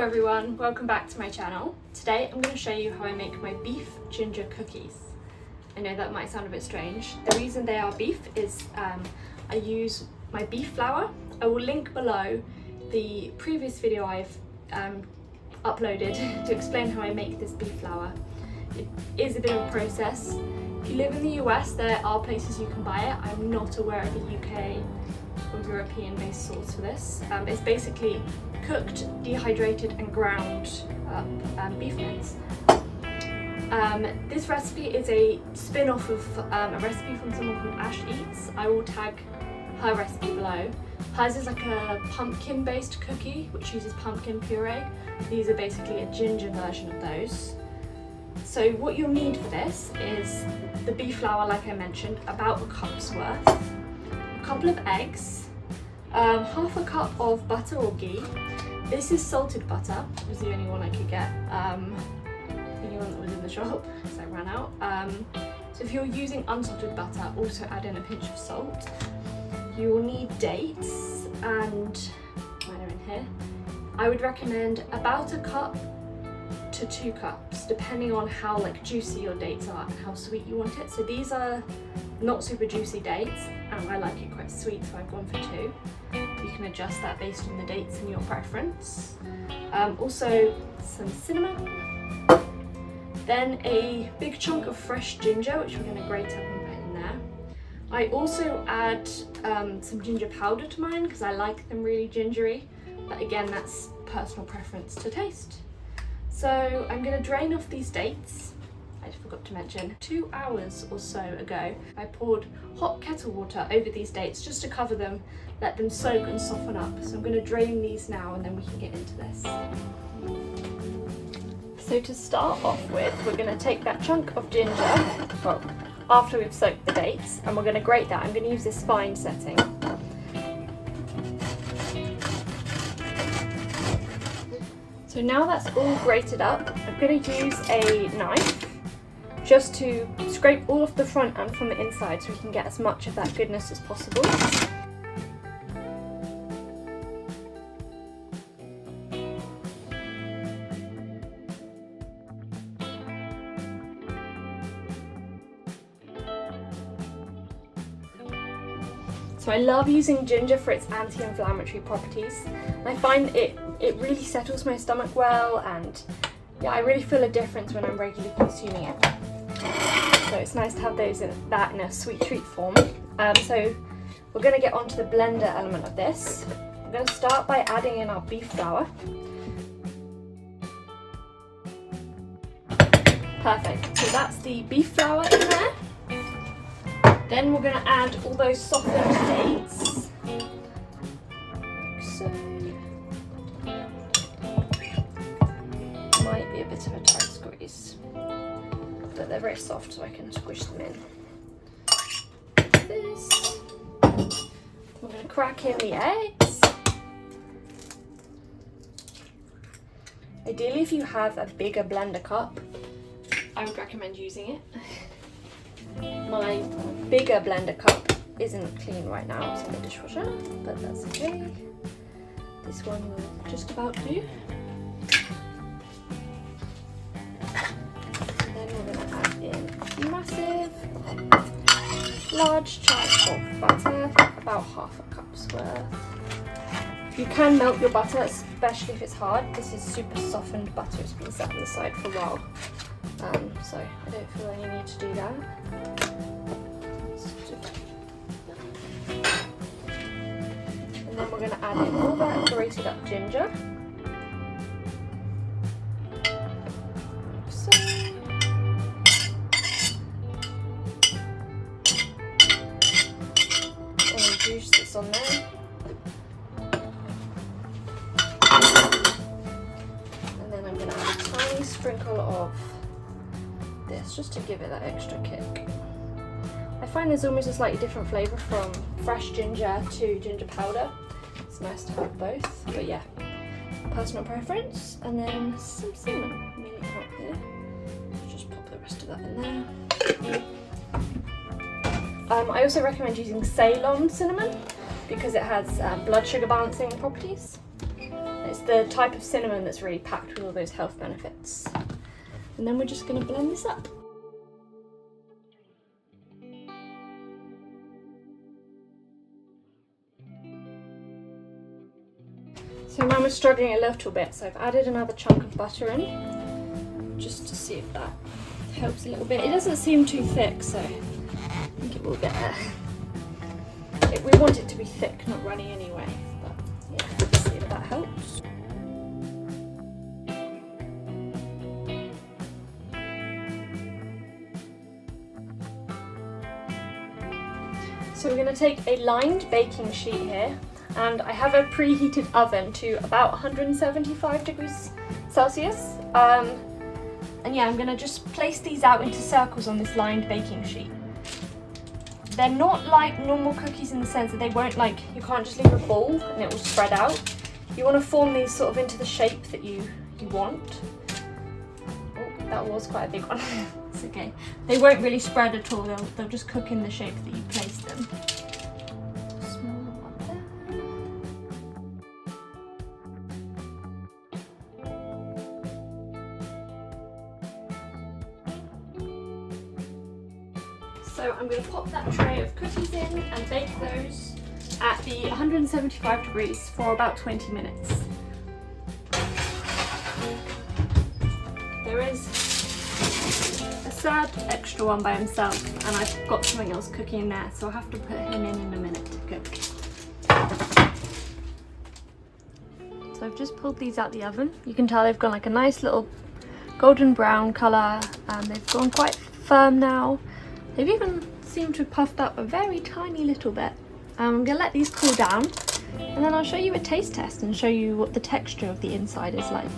everyone, welcome back to my channel. Today I'm going to show you how I make my beef ginger cookies. I know that might sound a bit strange. The reason they are beef is I use my beef flour. I will link below the previous video I've uploaded to explain how I make this beef flour. It is a bit of a process. If you live in the US, there are places you can buy it. I'm not aware of a UK or European based source for this. It's basically cooked, dehydrated and ground up beef mince. This recipe is a spin-off of a recipe from someone called Ash Eats. I will tag her recipe below. Hers is like a pumpkin based cookie which uses pumpkin puree. These are basically a ginger version of those. So what you'll need for this is the beef flour, like I mentioned, about a cup's worth, a couple of eggs, half a cup of butter or ghee. This is salted butter, it was the only one I could get, the only one that was in the shop because I ran out. So if you're using unsalted butter, also add in a pinch of salt. You will need dates, and mine are in here. I would recommend about a cup to 2 cups, depending on how juicy your dates are and how sweet you want it. So these are not super juicy dates, and I like it quite sweet, so I've gone for 2. You can adjust that based on the dates and your preference. Also some cinnamon, then a big chunk of fresh ginger, which we're going to grate up and put in there. I also add some ginger powder to mine because I like them really gingery, but again that's personal preference to taste. So I'm going to drain off these dates. I forgot to mention, 2 hours or so ago, I poured hot kettle water over these dates just to cover them, let them soak and soften up. So I'm going to drain these now and then we can get into this. So to start off with, we're going to take that chunk of ginger, well, after we've soaked the dates, and we're going to grate that. I'm going to use this fine setting. So now that's all grated up, I'm going to use a knife just to scrape all of the front and from the inside so we can get as much of that goodness as possible. So I love using ginger for its anti-inflammatory properties. I find it really settles my stomach well, and yeah, I really feel a difference when I'm regularly consuming it. So it's nice to have that in a sweet treat form. So we're going to get onto the blender element of this. I'm going to start by adding in our beef flour. Perfect, so that's the beef flour in there. Then we're going to add all those softened dates. So, might be a bit of a tight squeeze, but they're very soft so I can squish them in. Like this. We're going to crack in the eggs. Ideally, if you have a bigger blender cup, I would recommend using it. My bigger blender cup isn't clean right now, it's in the dishwasher, but that's okay. This one will just about do. And then we're going to add in a massive, large chunk of butter, about half a cup's worth. You can melt your butter, especially if it's hard. This is super softened butter, it's been set on the side for a while. So I don't feel any need to do that. And then we're going to add in all that grated up ginger. Like so. Any juice that's on there. And then I'm going to add a tiny sprinkle of this just to give it that extra kick. I find there's almost a slightly different flavour from fresh ginger to ginger powder. It's nice to have both, but yeah, personal preference. And then some cinnamon, immediately out here. Just pop the rest of that in there. I also recommend using Ceylon cinnamon because it has blood sugar balancing properties. It's the type of cinnamon that's really packed with all those health benefits. And then we're just going to blend this up. So mine was struggling a little bit, so I've added another chunk of butter in, just to see if that helps a little bit. It doesn't seem too thick, so I think it will get there. We want it to be thick, not runny anyway, but yeah, let's see if that helps. So we're going to take a lined baking sheet here, and I have a preheated oven to about 175 degrees Celsius. And yeah, I'm going to just place these out into circles on this lined baking sheet. They're not like normal cookies in the sense that they won't, like, you can't just leave a ball and it will spread out. You want to form these sort of into the shape that you want. Oh, that was quite a big one. It's okay. They won't really spread at all, they'll just cook in the shape that you place them. Smaller one there. So I'm going to pop that tray of cookies in and bake those at the 175 degrees for about 20 minutes. There is a sad extra one by himself, and I've got something else cooking in there, so I'll have to put him in a minute to cook. So I've just pulled these out the oven. You can tell they've gone like a nice little golden brown colour, and they've gone quite firm now. They've even seemed to have puffed up a very tiny little bit. I'm going to let these cool down, and then I'll show you a taste test and show you what the texture of the inside is like.